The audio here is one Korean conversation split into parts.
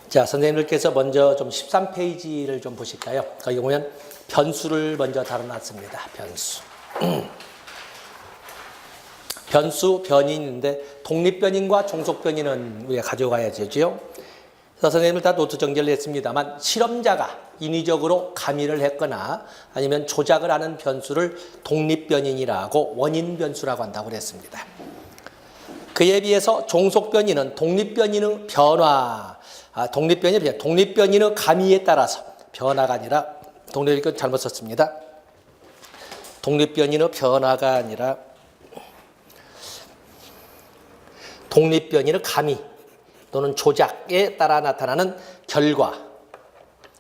자, 선생님들께서 먼저 좀 13페이지를 좀 보실까요? 거기 보면 변수를 먼저 다뤄놨습니다. 변수. 변수, 변인인데 독립변인과 종속변인은 우리가 가져가야 되죠. 그래서 선생님들 다 노트 정리를 했습니다만 실험자가 인위적으로 가미를 했거나 아니면 조작을 하는 변수를 독립변인이라고 원인변수라고 한다고 그랬습니다. 그에 비해서 종속변인은 독립변인의 변화, 독립변인의 가미에 따라서 변화가 아니라 독립변인 잘못 썼습니다. 독립변인의 변화가 아니라 독립변인의 가미 또는 조작에 따라 나타나는 결과,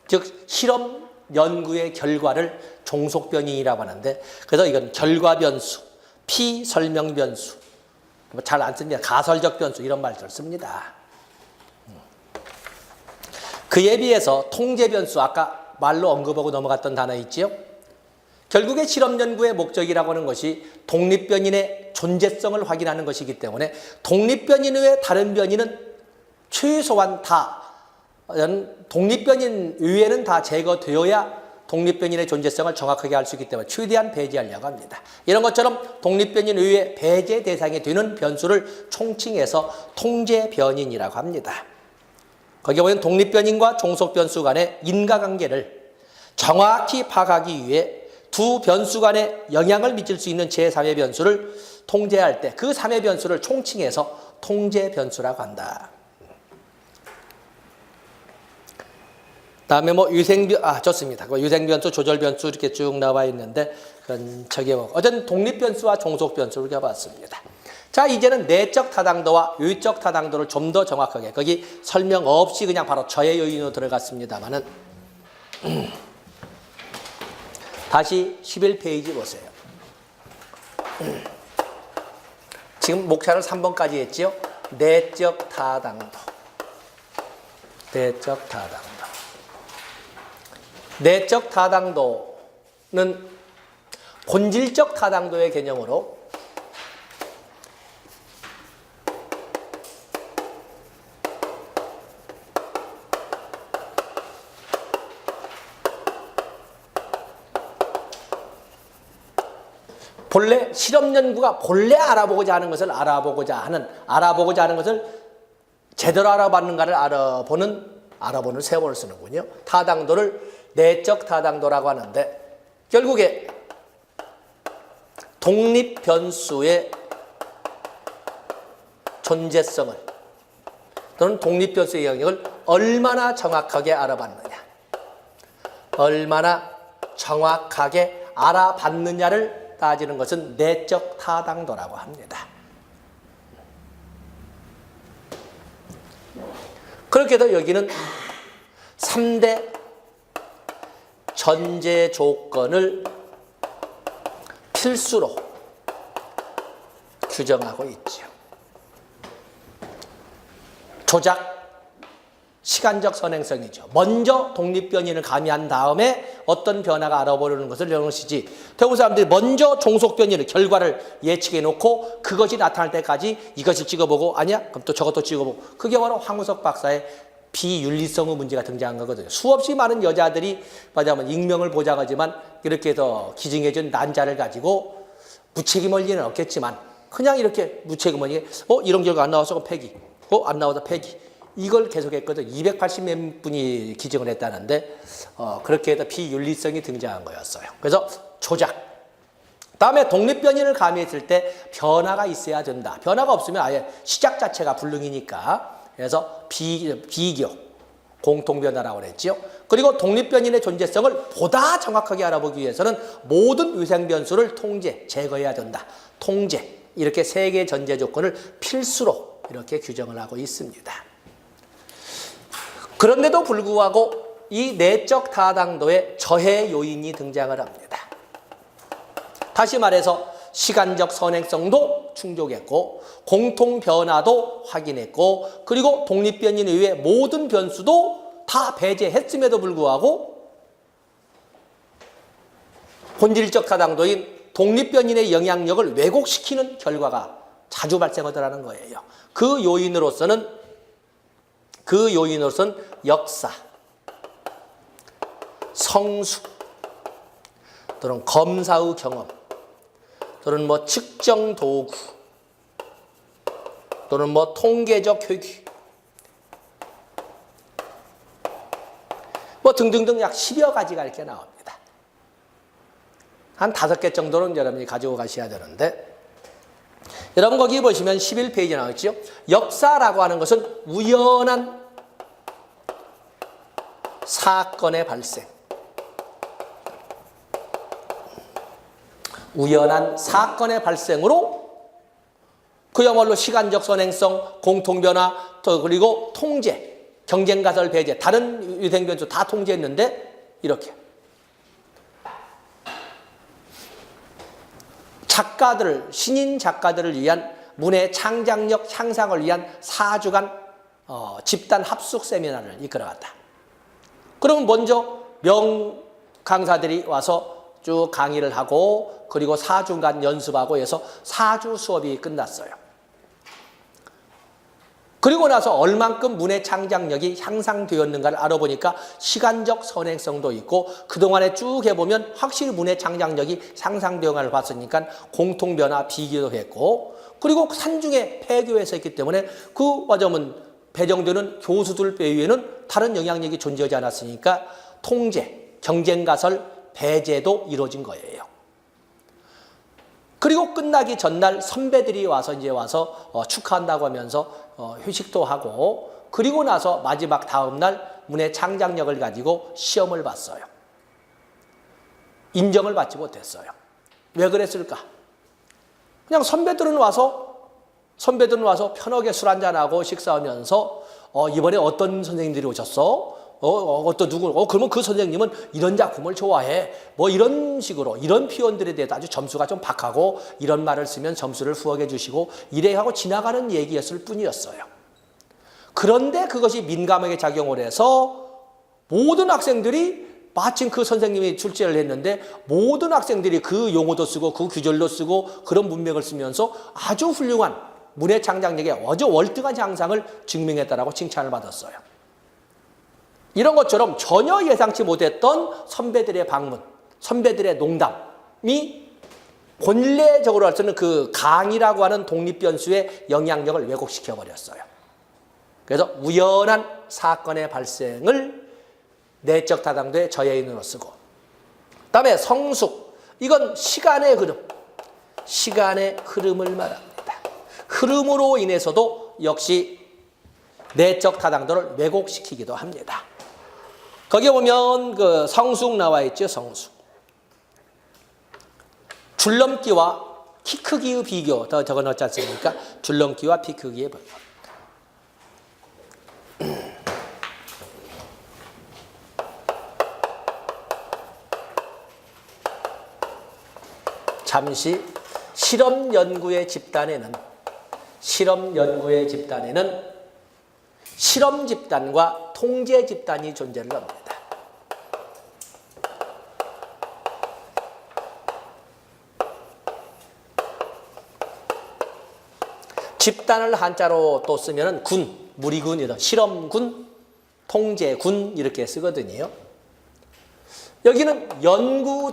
즉 실험 연구의 결과를 종속변인이라고 하는데, 그래서 이건 결과변수, 피설명변수, 잘 안 씁니다. 가설적 변수 이런 말들 씁니다. 그에 비해서 통제변수, 아까 말로 언급하고 넘어갔던 단어 있지요? 결국에 실험 연구의 목적이라고 하는 것이 독립변인의 존재성을 확인하는 것이기 때문에 독립변인 외에 다른 변인은 최소한 다, 독립변인 외에는 다 제거되어야 독립변인의 존재성을 정확하게 알 수 있기 때문에 최대한 배제하려고 합니다. 이런 것처럼 독립변인 외에 배제 대상이 되는 변수를 총칭해서 통제변인이라고 합니다. 거기에 보면 독립변인과 종속변수 간의 인과관계를 정확히 파악하기 위해 두 변수 간에 영향을 미칠 수 있는 제3의 변수를 통제할 때 그 3의 변수를 총칭해서 통제변수라고 한다. 다음에 좋습니다. 유생변수, 조절변수 이렇게 쭉 나와 있는데, 그건 어쨌든 독립변수와 종속변수를 껴봤습니다. 자, 이제는 내적 타당도와 외적 타당도를 좀 더 정확하게, 거기 설명 없이 그냥 바로 저의 요인으로 들어갔습니다만은, 다시 11페이지 보세요. 지금 목차를 3번까지 했지요? 내적 타당도. 내적 타당도. 내적 타당도는 본질적 타당도의 개념으로 본래 실험 연구가 본래 알아보고자 하는 것을 제대로 알아봤는가를 알아보는 세월을 쓰는군요. 타당도를 내적 타당도라고 하는데, 결국에 독립 변수의 존재성을 또는 독립 변수의 영역을 얼마나 정확하게 알아봤느냐, 얼마나 정확하게 알아봤느냐를 따지는 것은 내적 타당도라고 합니다. 그렇게 해서 여기는 3대 전제 조건을 필수로 규정하고 있죠. 조작, 시간적 선행성이죠. 먼저 독립변인을 가미한 다음에 어떤 변화가 알아보려는 것을 여는 것이지, 대부분 사람들이 먼저 종속변인의 결과를 예측해 놓고 그것이 나타날 때까지 이것을 찍어보고, 아니야? 그럼 또 저것도 찍어보고, 그게 바로 황우석 박사의 비윤리성의 문제가 등장한 거거든요. 수없이 많은 여자들이 말하자면 익명을 보장하지만 이렇게 해서 기증해준 난자를 가지고 무책임할 리는 없겠지만 그냥 이렇게 무책임하게 이런 결과 안 나와서 폐기, 안 나와서 폐기, 이걸 계속했거든. 280몇 분이 기증을 했다는데 그렇게 해서 비윤리성이 등장한 거였어요. 그래서 조작. 다음에 독립변인을 가미했을 때 변화가 있어야 된다. 변화가 없으면 아예 시작 자체가 불능이니까. 그래서 비교, 공통변화라고 그랬죠. 그리고 독립변인의 존재성을 보다 정확하게 알아보기 위해서는 모든 위생변수를 제거해야 된다. 통제. 이렇게 3개의 전제 조건을 필수로 이렇게 규정을 하고 있습니다. 그런데도 불구하고 이 내적 타당도에 저해 요인이 등장을 합니다. 다시 말해서 시간적 선행성도 충족했고 공통 변화도 확인했고 그리고 독립변인 이외의 모든 변수도 다 배제했음에도 불구하고 본질적 타당도인 독립변인의 영향력을 왜곡시키는 결과가 자주 발생하더라는 거예요. 그 요인으로서는 그 요인으로서는 역사, 성수, 또는 검사의 경험, 또는 뭐 측정 도구, 또는 뭐 통계적 효규, 뭐 등등등 약 10여 가지가 이렇게 나옵니다. 한 5개 정도는 여러분이 가지고 가셔야 되는데, 여러분 거기 보시면 11페이지에 나왔죠. 역사라고 하는 것은 우연한 사건의 발생, 우연한 사건의 발생으로 그야말로 시간적 선행성, 공통변화, 또 그리고 통제, 경쟁가설 배제, 다른 위생변수 다 통제했는데 이렇게 작가들을, 신인 작가들을 위한 문의 창작력 향상을 위한 4주간 집단 합숙 세미나를 이끌어갔다. 그러면 먼저 명 강사들이 와서 쭉 강의를 하고 그리고 4주간 연습하고 해서 4주 수업이 끝났어요. 그리고 나서 얼만큼 문의 창작력이 향상되었는가를 알아보니까 시간적 선행성도 있고 그동안에 쭉 해보면 확실히 문의 창작력이 향상되었는가를 봤으니까 공통변화 비교도 했고 그리고 산중에 폐교에서 했기 때문에 그 과정은 배정되는 교수들 외에는 다른 영향력이 존재하지 않았으니까 통제, 경쟁가설, 배제도 이루어진 거예요. 그리고 끝나기 전날 선배들이 와서 축하한다고 하면서 휴식도 하고 그리고 나서 마지막 다음날 문의 창작력을 가지고 시험을 봤어요. 인정을 받지 못했어요. 왜 그랬을까? 그냥 선배들은 와서 편하게 술 한잔하고 식사하면서 이번에 어떤 선생님들이 오셨어? 어떤 누구? 그러면 그 선생님은 이런 작품을 좋아해. 뭐 이런 식으로 이런 표현들에 대해서 아주 점수가 좀 박하고 이런 말을 쓰면 점수를 후하게 주시고 이래 하고 지나가는 얘기였을 뿐이었어요. 그런데 그것이 민감하게 작용을 해서 모든 학생들이 마침 그 선생님이 출제를 했는데 모든 학생들이 그 용어도 쓰고 그 규절도 쓰고 그런 문맥을 쓰면서 아주 훌륭한 문의 창작력의 아주 월등한 향상을 증명했다라고 칭찬을 받았어요. 이런 것처럼 전혀 예상치 못했던 선배들의 방문, 선배들의 농담이 본래적으로 할 때는 그 강의라고 하는 독립변수의 영향력을 왜곡시켜 버렸어요. 그래서 우연한 사건의 발생을 내적 타당도의 저해인으로 쓰고 그다음에 성숙, 이건 시간의 흐름, 시간의 흐름을 말합니다. 흐름으로 인해서도 역시 내적 타당도를 왜곡시키기도 합니다. 거기에 보면 그 성숙 나와 있죠. 성숙. 줄넘기와 키 크기의 비교 더 적어놓지 않습니까? 줄넘기와 키 크기의 비교. 잠시 실험 연구의 집단에는 실험 집단과 통제 집단이 존재를 합니다. 집단을 한자로 또 쓰면은 군, 무리군이다. 실험군, 통제군 이렇게 쓰거든요. 여기는 연구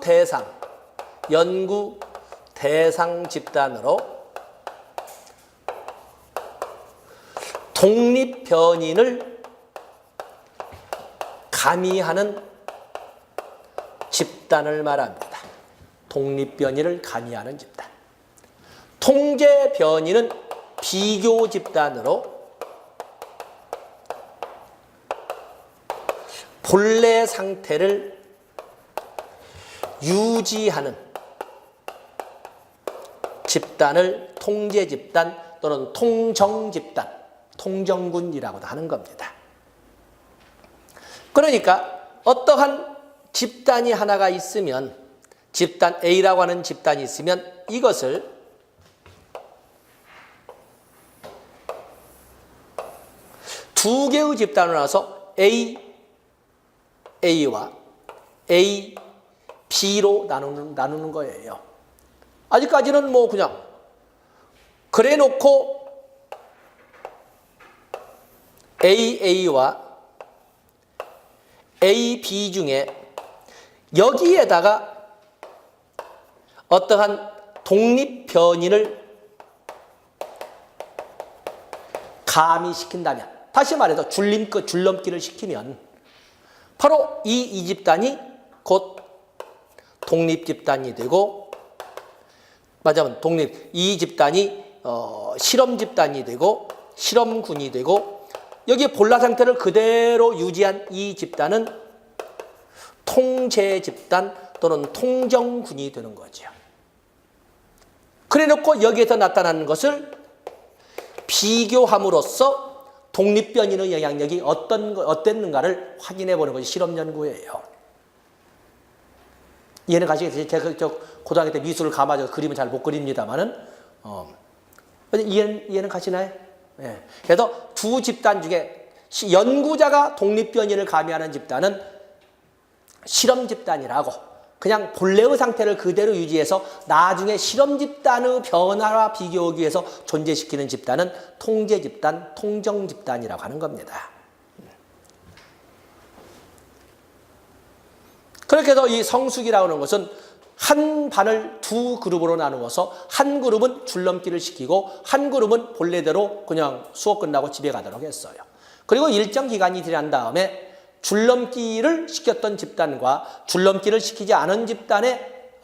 대상 집단으로 독립 변인을 가미하는 집단을 말합니다. 독립 변인을 가미하는 집단. 통제 변인은 비교 집단으로 본래 상태를 유지하는 집단을 통제 집단 또는 통정 집단, 통정군이라고도 하는 겁니다. 그러니까 어떠한 집단이 하나가 있으면, 집단 A라고 하는 집단이 있으면 이것을 두 개의 집단으로 나눠서 A와 B로 나누는 거예요. 아직까지는 뭐 그냥 그래 놓고 AA와 AB 중에 여기에다가 어떠한 독립 변인을 가미시킨다면, 다시 말해서 줄넘기를 시키면 바로 이 이집단이 곧 독립집단이 되고, 맞아면 이 집단이 실험집단이 되고 실험군이 되고, 여기에 본라 상태를 그대로 유지한 이 집단은 통제집단 또는 통정군이 되는 거죠. 그래 놓고 여기에서 나타나는 것을 비교함으로써 독립변인의 영향력이 어땠는가를 확인해 보는 것이 실험 연구예요. 이해는 가시겠어요? 제가 고등학교 때 미술을 감아서 그림은 잘 못 그립니다만은, 이해는 가시나요? 예. 그래서 두 집단 중에 연구자가 독립변인을 가미하는 집단은 실험 집단이라고, 그냥 본래의 상태를 그대로 유지해서 나중에 실험 집단의 변화와 비교하기 위해서 존재시키는 집단은 통제 집단, 통정 집단이라고 하는 겁니다. 그렇게 해서 이 성숙이라고 하는 것은 한 반을 두 그룹으로 나누어서 한 그룹은 줄넘기를 시키고 한 그룹은 본래대로 그냥 수업 끝나고 집에 가도록 했어요. 그리고 일정 기간이 지난 다음에 줄넘기를 시켰던 집단과 줄넘기를 시키지 않은 집단의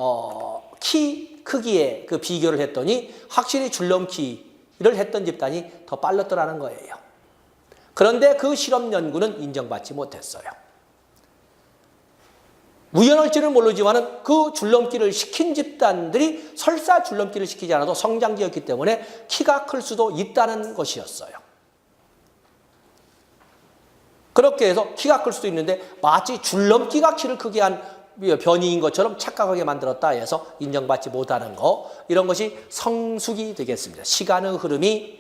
키 크기의 그 비교를 했더니 확실히 줄넘기를 했던 집단이 더 빨랐더라는 거예요. 그런데 그 실험 연구는 인정받지 못했어요. 우연할지는 모르지만 그 줄넘기를 시킨 집단들이 설사 줄넘기를 시키지 않아도 성장기였기 때문에 키가 클 수도 있다는 것이었어요. 그렇게 해서 키가 클 수도 있는데 마치 줄넘기가 키를 크게 한 변이인 것처럼 착각하게 만들었다 해서 인정받지 못하는 거, 이런 것이 성숙이 되겠습니다. 시간의 흐름이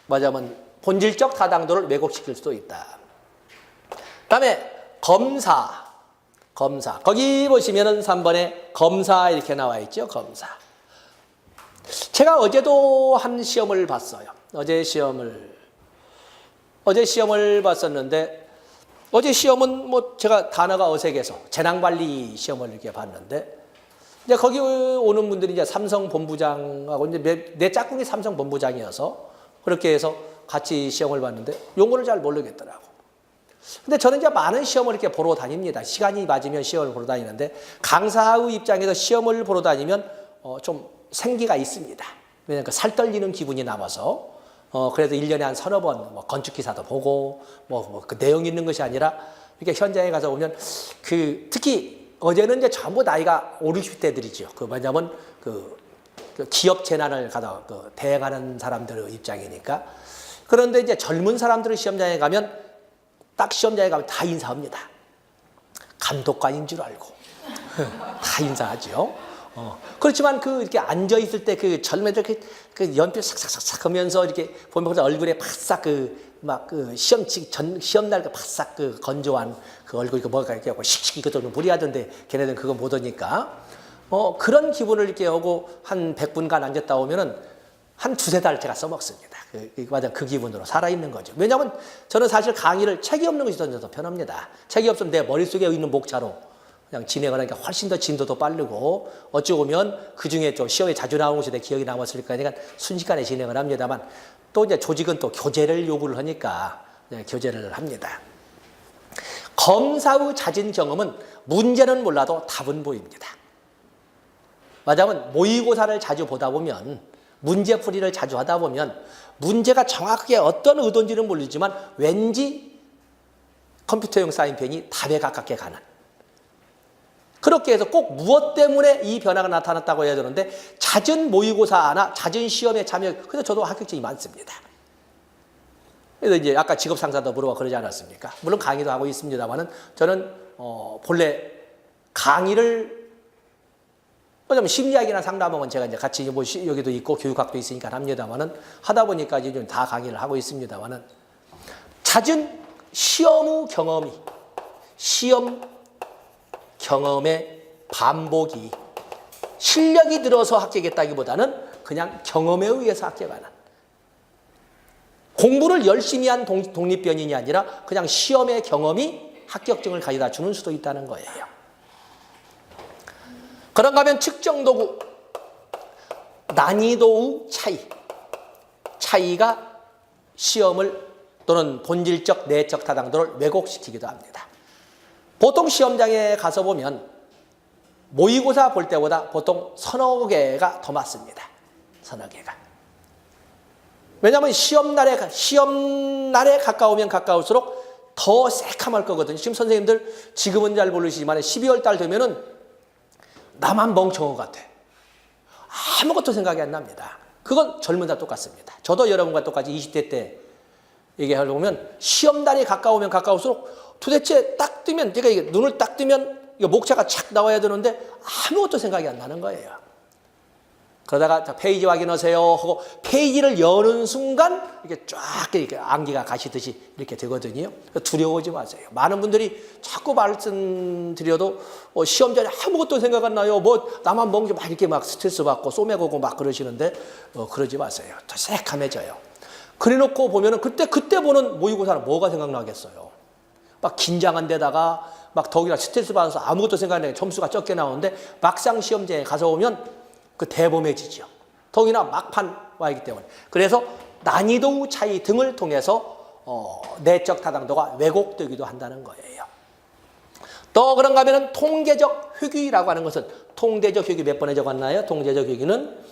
맞아면 본질적 타당도를 왜곡시킬 수도 있다. 그다음에 검사. 거기 보시면은 3번에 검사 이렇게 나와 있죠. 검사. 제가 어제도 한 시험을 봤어요. 어제 시험을 봤었는데, 어제 시험은 뭐 제가 단어가 어색해서 재난관리 시험을 이렇게 봤는데, 이제 거기 오는 분들이 이제 삼성 본부장하고 이제 내 짝꿍이 삼성 본부장이어서 그렇게 해서 같이 시험을 봤는데 용어를 잘 모르겠더라고. 근데 저는 이제 많은 시험을 이렇게 보러 다닙니다. 시간이 맞으면 시험을 보러 다니는데, 강사의 입장에서 시험을 보러 다니면 좀 생기가 있습니다. 왜냐하면 그 살떨리는 기분이 남아서, 그래도 1년에 한 서너 번 뭐 건축기사도 보고 그 내용 있는 것이 아니라 이렇게 현장에 가서 보면 특히 어제는 이제 전부 나이가 5, 60대들이죠. 뭐냐면 그 기업 재난을 가다 대응하는 사람들의 입장이니까. 그런데 이제 젊은 사람들의 시험장에 가면 딱 시험장에 가면 다 인사합니다. 감독관인 줄 알고 다 인사하죠. 그렇지만 이렇게 앉아 있을 때 젊은 애들 연필 싹싹싹 하면서 이렇게 보면 얼굴에 바싹 시험날 바싹 건조한 그 얼굴 뭐가 이렇게 하고 씩씩 이것도 좀 무리하던데 걔네들은 그거 못 하니까 그런 기분을 이렇게 하고 한 100분간 앉았다 오면은 한 두세 달 제가 써먹습니다. 맞아, 그 기분으로 살아있는 거죠. 왜냐하면 저는 사실 강의를 책이 없는 것이 더 편합니다. 책이 없으면 내 머릿속에 있는 목차로 그냥 진행을 하니까 훨씬 더 진도도 빠르고, 어찌 보면 그 중에 좀 시험에 자주 나오는 것이 내 기억이 남았을 거니까 순식간에 진행을 합니다만, 또 이제 조직은 또 교재를 요구를 하니까 교재를 합니다. 검사의 잦은 경험은 문제는 몰라도 답은 보입니다. 맞아면 모의고사를 자주 보다 보면, 문제풀이를 자주 하다 보면 문제가 정확하게 어떤 의도인지는 모르지만 왠지 컴퓨터용 사인펜이 답에 가깝게 가는, 그렇게 해서 꼭 무엇 때문에 이 변화가 나타났다고 해야 되는데, 잦은 모의고사나 잦은 시험에 참여, 그래서 저도 합격증이 많습니다. 그래서 이제 아까 직업 상사도 물어봐 그러지 않았습니까? 물론 강의도 하고 있습니다만은 저는 본래 강의를, 왜냐면 심리학이나 상담학은 제가 이제 같이 여기도 있고 교육학도 있으니까 합니다만은, 하다 보니까 이제 좀 다 강의를 하고 있습니다만은, 잦은 시험 경험의 반복이 실력이 들어서 합격했다기보다는 그냥 경험에 의해서 합격하는, 공부를 열심히 한 독립변인이 아니라 그냥 시험의 경험이 합격증을 가져다 주는 수도 있다는 거예요. 그런가 하면 측정도구, 난이도의 차이가 시험을 또는 본질적 내적 타당도를 왜곡시키기도 합니다. 보통 시험장에 가서 보면 모의고사 볼 때보다 보통 서너 개가 더 많습니다. 서너 개가. 왜냐하면 시험날에 가까우면 가까울수록 더 새카말 거거든요. 지금 선생님들 지금은 잘 모르시지만 12월 달 되면은 나만 멍청한 것 같아. 아무것도 생각이 안 납니다. 그건 젊은 다 똑같습니다. 저도 여러분과 똑같이 20대 때 얘기하려 보면 시험날이 가까우면 가까울수록 도대체 딱 뜨면 제가 이게 눈을 딱 뜨면 이거 목차가 착 나와야 되는데 아무것도 생각이 안 나는 거예요. 그러다가 자, 페이지 확인하세요 하고 페이지를 여는 순간 이렇게 쫙 이렇게 안개가 가시듯이 이렇게 되거든요. 두려워하지 마세요. 많은 분들이 자꾸 말씀드려도 시험 전에 아무것도 생각 안 나요. 뭐 나만 멍게 막 이렇게 막 스트레스 받고 쏘매고고 막 그러시는데 그러지 마세요. 더 새카매져요. 그래놓고 보면은 그때 보는 모의고사는 뭐가 생각나겠어요. 막 긴장한 데다가 막 더욱이나 스트레스 받아서 아무것도 생각 안 나요. 점수가 적게 나오는데 막상 시험장에 가서 오면 그 대범해지죠. 더욱이나 막판 와 있기 때문에. 그래서 난이도 차이 등을 통해서 내적 타당도가 왜곡되기도 한다는 거예요. 또 그런가 하면 통계적 효기라고 하는 것은 통계적 효기 몇 번에 적었나요? 통계적 효기는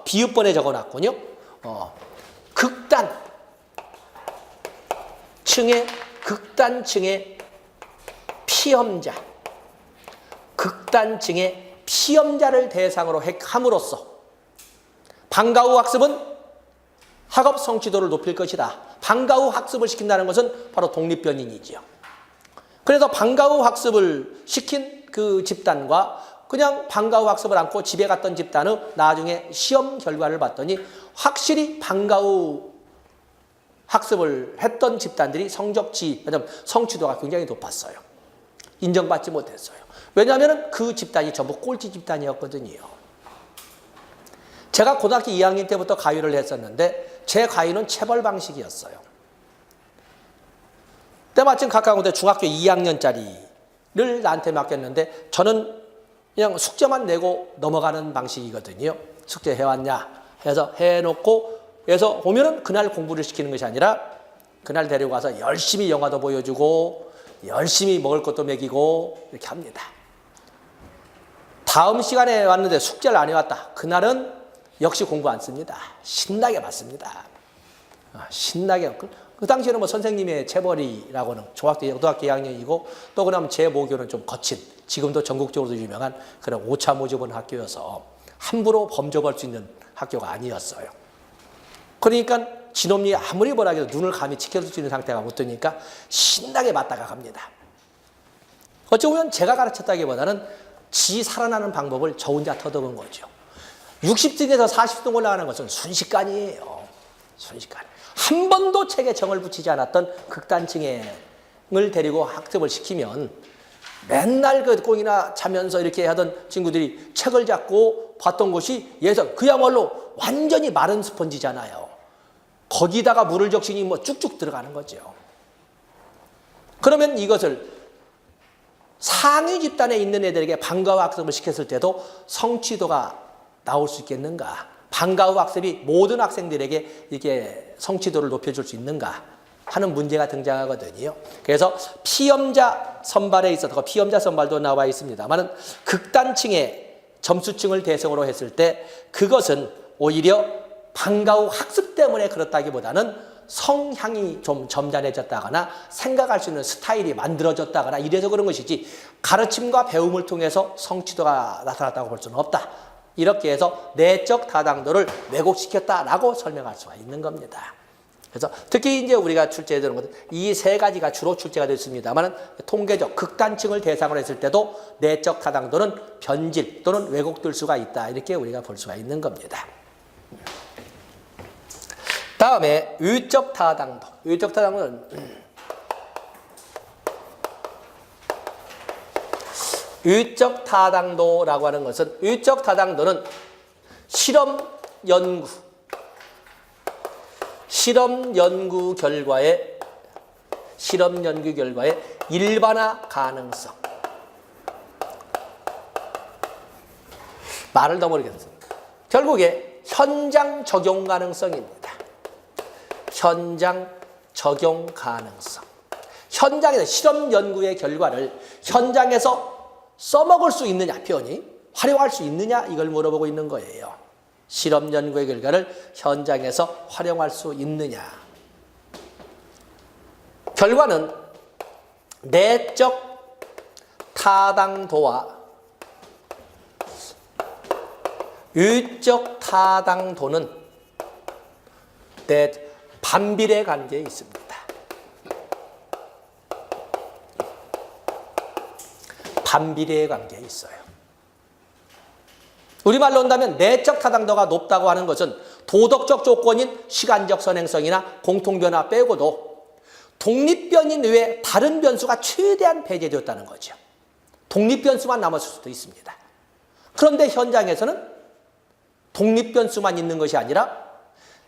비읍번에 적어놨군요. 극단층의 피험자, 극단층의 피험자를 대상으로 함으로써 방과 후 학습은 학업 성취도를 높일 것이다. 방과 후 학습을 시킨다는 것은 바로 독립변인이지요. 그래서 방과 후 학습을 시킨 그 집단과 그냥 방과 후 학습을 않고 집에 갔던 집단의 나중에 시험 결과를 봤더니 확실히 방과 후 학습을 했던 집단들이 성취도가 굉장히 높았어요. 인정받지 못했어요. 왜냐하면 그 집단이 전부 꼴찌 집단이었거든요. 제가 고등학교 2학년 때부터 가위를 했었는데 제 가위는 체벌 방식이었어요. 때마침 가까운 곳에 중학교 2학년짜리를 나한테 맡겼는데 저는 그냥 숙제만 내고 넘어가는 방식이거든요. 숙제 해왔냐 해서 해놓고 해서 보면은 그날 공부를 시키는 것이 아니라 그날 데리고 가서 열심히 영화도 보여주고 열심히 먹을 것도 먹이고 이렇게 합니다. 다음 시간에 왔는데 숙제를 안 해왔다. 그날은 역시 공부 안 씁니다. 신나게 맞습니다. 신나게. 그 당시에는 뭐 선생님의 체벌이라고는 고등학교 2학년이고 또 그러면 제 모교는 좀 거친 지금도 전국적으로 유명한 그런 오차 모집원 학교여서 함부로 범접할 수 있는 학교가 아니었어요. 그러니까 진놈이 아무리 뭐라 해도 눈을 감히 지켜줄 수 있는 상태가 못 되니까 신나게 맞다가 갑니다. 어찌 보면 제가 가르쳤다기보다는 지 살아나는 방법을 저 혼자 터득한 거죠. 60등에서 40등 올라가는 것은 순식간이에요. 순식간. 한 번도 책에 정을 붙이지 않았던 극단층을 데리고 학습을 시키면 맨날 그 꽁이나 자면서 이렇게 하던 친구들이 책을 잡고 봤던 것이 예전 그야말로 완전히 마른 스펀지잖아요. 거기다가 물을 적시니 뭐 쭉쭉 들어가는 거죠. 그러면 이것을 상위 집단에 있는 애들에게 방과 후 학습을 시켰을 때도 성취도가 나올 수 있겠는가? 방과 후 학습이 모든 학생들에게 이게 성취도를 높여줄 수 있는가 하는 문제가 등장하거든요. 그래서 피험자 선발에 있어서 피험자 선발도 나와 있습니다만 극단층의 점수층을 대상으로 했을 때 그것은 오히려 방과 후 학습 때문에 그렇다기보다는 성향이 좀 점잖해졌다거나 생각할 수 있는 스타일이 만들어졌다거나 이래서 그런 것이지 가르침과 배움을 통해서 성취도가 나타났다고 볼 수는 없다. 이렇게 해서 내적 타당도를 왜곡시켰다라고 설명할 수가 있는 겁니다. 그래서 특히 이제 우리가 출제되는 것은 이 세 가지가 주로 출제가 됐습니다만 통계적 극단층을 대상으로 했을 때도 내적 타당도는 변질 또는 왜곡될 수가 있다. 이렇게 우리가 볼 수가 있는 겁니다. 다음에 유적 타당도. 유적 타당도는 유적 타당도라고 하는 것은 유적 타당도는 실험 연구 실험 연구 결과의 일반화 가능성. 말을 더 모르겠습니다. 결국에 현장 적용 가능성입니다. 현장 적용 가능성. 현장에서 실험 연구의 결과를 현장에서 써먹을 수 있느냐, 표현이 활용할 수 있느냐, 이걸 물어보고 있는 거예요. 실험 연구의 결과를 현장에서 활용할 수 있느냐. 결과는 내적 타당도와 유적 타당도는 반비례 관계에 있습니다. 반비례 관계에 있어요. 우리말로 한다면 내적 타당도가 높다고 하는 것은 도덕적 조건인 시간적 선행성이나 공통변화 빼고도 독립변인 외에 다른 변수가 최대한 배제되었다는 거죠. 독립변수만 남았을 수도 있습니다. 그런데 현장에서는 독립변수만 있는 것이 아니라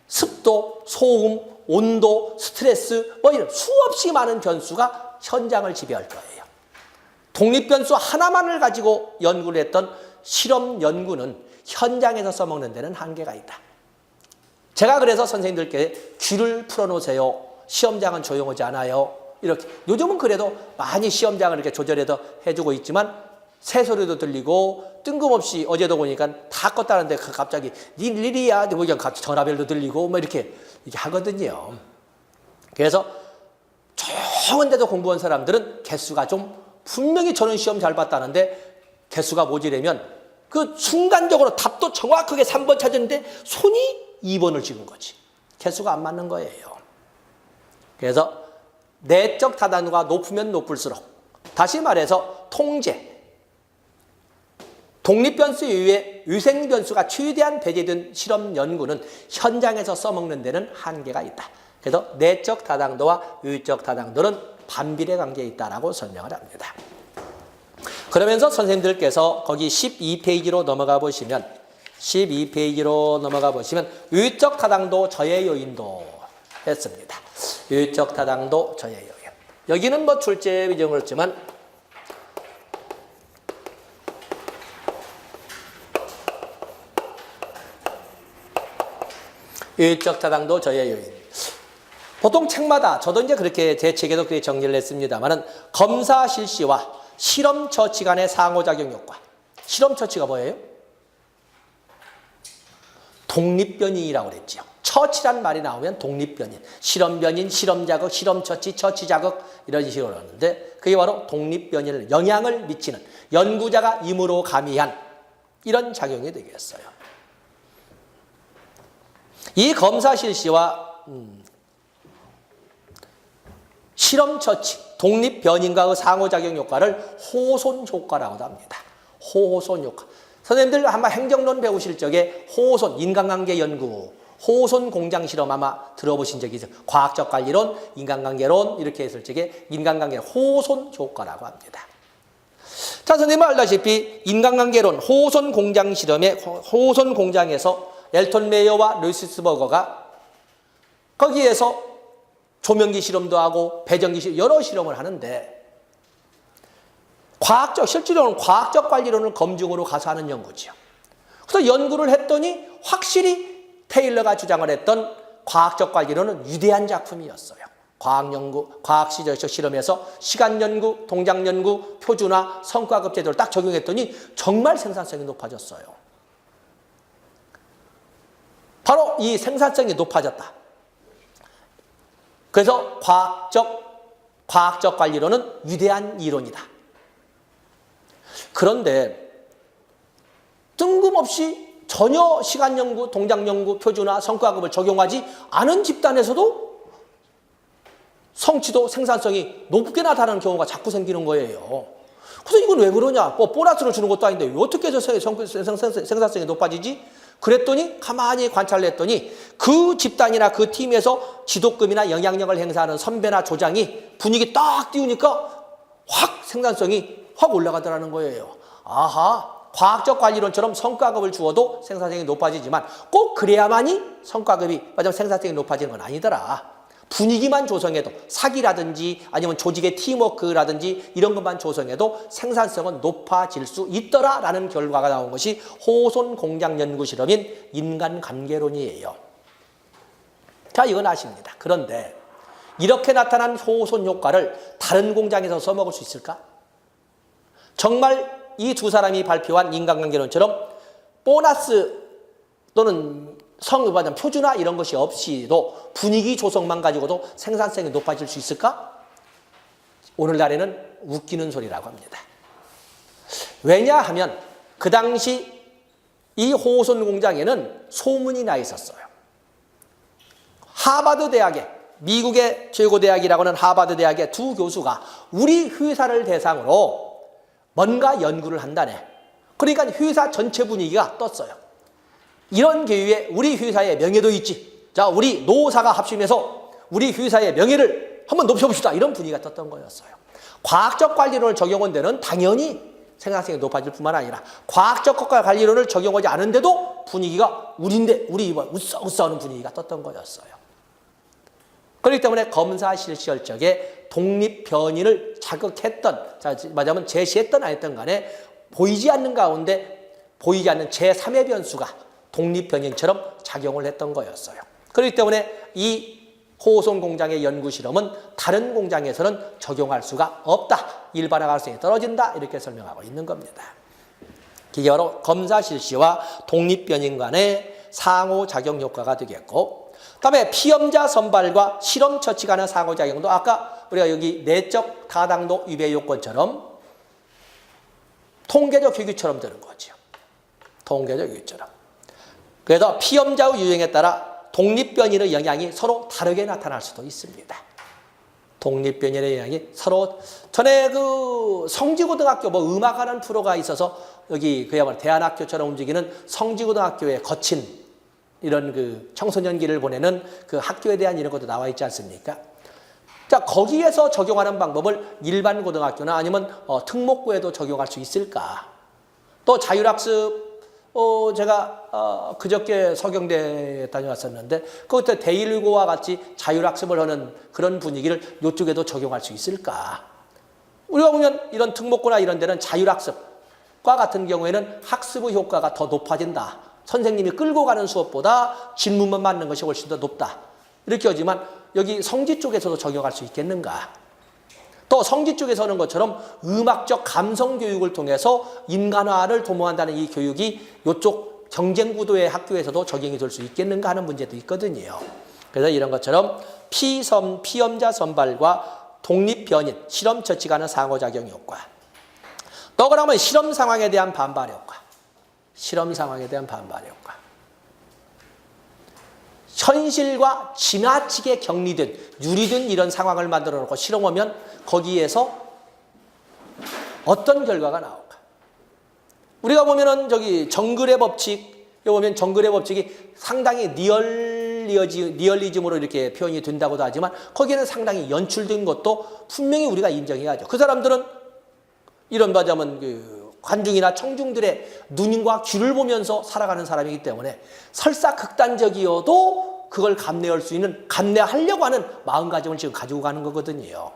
습도, 소음, 온도, 스트레스 이런 수없이 많은 변수가 현장을 지배할 거예요. 독립변수 하나만을 가지고 연구를 했던 실험 연구는 현장에서 써먹는 데는 한계가 있다. 제가 그래서 선생님들께 귀를 풀어놓으세요. 시험장은 조용하지 않아요. 이렇게 요즘은 그래도 많이 시험장을 이렇게 조절해서 해주고 있지만 새소리도 들리고 뜬금없이 어제도 보니까 다 껐다는데 갑자기 니 일이야 그냥 전화벨도 들리고 이렇게 하거든요. 그래서 조용한 데도 공부한 사람들은 개수가 좀 분명히 저는 시험 잘 봤다는데 개수가 모자라면 그 순간적으로 답도 정확하게 3번 찾았는데 손이 2번을 찍은 거지. 개수가 안 맞는 거예요. 그래서 내적 타당도가 높으면 높을수록 다시 말해서 통제, 독립변수 이외에 위생변수가 최대한 배제된 실험 연구는 현장에서 써먹는 데는 한계가 있다. 그래서 내적 타당도와 유적 타당도는 반비례 관계에 있다라고 설명을 합니다. 그러면서 선생님들께서 거기 12페이지로 넘어가 보시면 유적 타당도 저해 요인도 했습니다. 유적 타당도 저해 요인. 여기는 출제 비중은 그렇지만 유적 타당도 저해 요인. 보통 책마다 저도 이제 그렇게 제 책에도 그렇게 정리를 했습니다만은 검사 실시와 실험 처치 간의 상호작용 효과. 실험 처치가 뭐예요? 독립변인이라고 그랬죠. 처치란 말이 나오면 독립변인, 실험변인, 실험자극, 실험처치, 처치자극 이런 식으로 하는데 그게 바로 독립변인을 영향을 미치는 연구자가 임으로 가미한 이런 작용이 되겠어요. 이 검사 실시와 실험 처치, 독립 변인과의 상호작용 효과를 호손 효과라고도 합니다. 호손 효과. 선생님들 아마 행정론 배우실 적에 호손, 인간관계 연구, 호손 공장 실험 아마 들어보신 적이 있어요. 과학적 관리론, 인간관계론 이렇게 했을 적에 인간관계 호손 효과라고 합니다. 자, 선생님 알다시피 인간관계론 호손 공장 실험의 호손 공장에서 엘톤 메이어와 루이스 버거가 거기에서 조명기 실험도 하고 배전기 실험 여러 실험을 하는데 실제로는 과학적 관리론을 검증으로 가서 하는 연구죠. 그래서 연구를 했더니 확실히 테일러가 주장을 했던 과학적 관리론은 위대한 작품이었어요. 과학연구, 과학시적 실험에서 시간연구, 동작연구, 표준화, 성과급 제도를 딱 적용했더니 정말 생산성이 높아졌어요. 바로 이 생산성이 높아졌다. 그래서 과학적 관리론은 위대한 이론이다. 그런데 뜬금없이 전혀 시간연구, 동작연구, 표준화, 성과급을 적용하지 않은 집단에서도 성취도, 생산성이 높게 나타나는 경우가 자꾸 생기는 거예요. 그래서 이건 왜 그러냐? 보너스를 주는 것도 아닌데 어떻게 해서 생산성이 높아지지? 그랬더니 가만히 관찰을 했더니 그 집단이나 그 팀에서 지도급이나 영향력을 행사하는 선배나 조장이 분위기 딱 띄우니까 확 생산성이 확 올라가더라는 거예요. 아하, 과학적 관리론처럼 성과급을 주어도 생산성이 높아지지만 꼭 그래야만이 성과급이 맞아 생산성이 높아지는 건 아니더라. 분위기만 조성해도 사기라든지 아니면 조직의 팀워크라든지 이런 것만 조성해도 생산성은 높아질 수 있더라라는 결과가 나온 것이 호손 공장 연구 실험인 인간관계론이에요. 자, 이건 아십니다. 그런데 이렇게 나타난 호손 효과를 다른 공장에서 써먹을 수 있을까? 정말 이 두 사람이 발표한 인간관계론처럼 보너스 또는 표준화 이런 것이 없이도 분위기 조성만 가지고도 생산성이 높아질 수 있을까? 오늘날에는 웃기는 소리라고 합니다. 왜냐하면 그 당시 이 호손 공장에는 소문이 나 있었어요. 하버드 대학의 미국의 최고 대학이라고 하는 하버드 대학의 두 교수가 우리 회사를 대상으로 뭔가 연구를 한다네. 그러니까 회사 전체 분위기가 떴어요. 이런 계유에 우리 회사의 명예도 있지. 자, 우리 노사가 합심해서 우리 회사의 명예를 한번 높여봅시다. 이런 분위기가 떴던 거였어요. 과학적 관리론을 적용한 데는 당연히 생산성이 높아질 뿐만 아니라 과학적 관리론을 적용하지 않은데도 분위기가 우리인데 우리 웃싸하는 분위기가 떴던 거였어요. 그렇기 때문에 검사 실시할 적에 독립 변인을 자극했던, 말하자면 제시했던 안 했던 간에 보이지 않는 가운데 보이지 않는 제3의 변수가 독립 변인처럼 작용을 했던 거였어요. 그렇기 때문에 이 호손 공장의 연구 실험은 다른 공장에서는 적용할 수가 없다. 일반화 가능성이 떨어진다. 이렇게 설명하고 있는 겁니다. 이게 바로 검사 실시와 독립 변인 간의 상호작용 효과가 되겠고, 그다음에 피험자 선발과 실험 처치 간의 상호작용도 아까 우리가 여기 내적 타당도 위배 요건처럼 통계적 규규처럼 되는 거죠. 통계적 규규처럼. 그래서 피험자의 유형에 따라 독립변인의 영향이 서로 다르게 나타날 수도 있습니다. 독립변인의 영향이 서로 전에 그 성지고등학교 음악하는 프로가 있어서 여기 그야말로 대안학교처럼 움직이는 성지고등학교에 거친 이런 그 청소년기를 보내는 그 학교에 대한 이런 것도 나와 있지 않습니까? 자, 거기에서 적용하는 방법을 일반 고등학교나 아니면 특목고에도 적용할 수 있을까? 또 자율학습, 제가 그저께 서경대에 다녀왔었는데 그때 대1고와 같이 자율학습을 하는 그런 분위기를 이쪽에도 적용할 수 있을까? 우리가 보면 이런 특목고나 이런 데는 자율학습과 같은 경우에는 학습의 효과가 더 높아진다. 선생님이 끌고 가는 수업보다 질문만 맞는 것이 훨씬 더 높다. 이렇게 하지만 여기 성지 쪽에서도 적용할 수 있겠는가? 또 성지 쪽에서 하는 것처럼 음악적 감성 교육을 통해서 인간화를 도모한다는 이 교육이 이쪽 경쟁구도의 학교에서도 적용이 될 수 있겠는가 하는 문제도 있거든요. 그래서 이런 것처럼 피험자 선발과 독립변인, 실험 처치 간의 상호작용 효과. 또 그러면 실험 상황에 대한 반발 효과. 실험 상황에 대한 반발 효과. 현실과 지나치게 격리된, 유리된 이런 상황을 만들어 놓고 실험하면 거기에서 어떤 결과가 나올까? 우리가 보면은 저기 정글의 법칙, 여기 보면 정글의 법칙이 상당히 리얼리즘으로 이렇게 표현이 된다고도 하지만 거기에는 상당히 연출된 것도 분명히 우리가 인정해야죠. 그 사람들은 이런 말하자면 그 관중이나 청중들의 눈과 귀를 보면서 살아가는 사람이기 때문에 설사 극단적이어도 그걸 감내할 수 있는, 감내하려고 하는 마음가짐을 지금 가지고 가는 거거든요.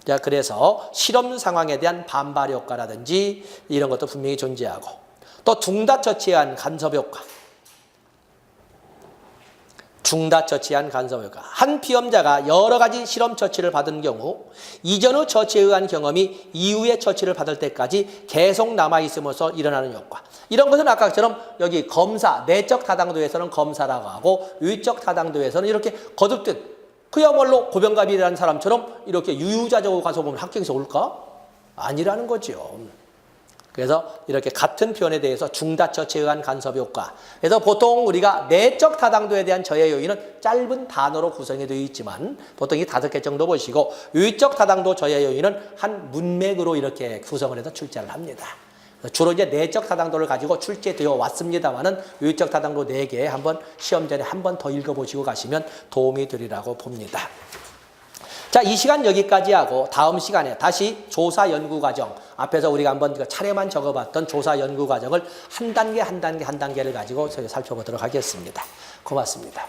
자, 그래서 실험 상황에 대한 반발 효과라든지 이런 것도 분명히 존재하고, 또 중다처치한 간섭 효과. 중다처치한 간섭 효과. 한 피험자가 여러 가지 실험 처치를 받은 경우 이전의 처치에 의한 경험이 이후의 처치를 받을 때까지 계속 남아있으면서 일어나는 효과. 이런 것은 아까처럼 여기 검사, 내적 타당도에서는 검사라고 하고 외적 타당도에서는 이렇게 거듭된 그야말로 고병갑이라는 사람처럼 이렇게 유유자적으로 가서 보면 합격해서 올까? 아니라는 거죠. 그래서 이렇게 같은 표현에 대해서 중다처치에 의한 간섭 효과. 그래서 보통 우리가 내적 타당도에 대한 저해 요인은 짧은 단어로 구성이 되어 있지만 보통 이 5개 정도 보시고 외적 타당도 저해 요인은 한 문맥으로 이렇게 구성을 해서 출제를 합니다. 주로 이제 내적 타당도를 가지고 출제되어 왔습니다만은 외적 타당도 4개 한번 시험 전에 한 번 더 읽어보시고 가시면 도움이 되리라고 봅니다. 자, 이 시간 여기까지 하고 다음 시간에 다시 조사 연구 과정, 앞에서 우리가 한번 차례만 적어봤던 조사 연구 과정을 한 단계를 가지고 저희 살펴보도록 하겠습니다. 고맙습니다.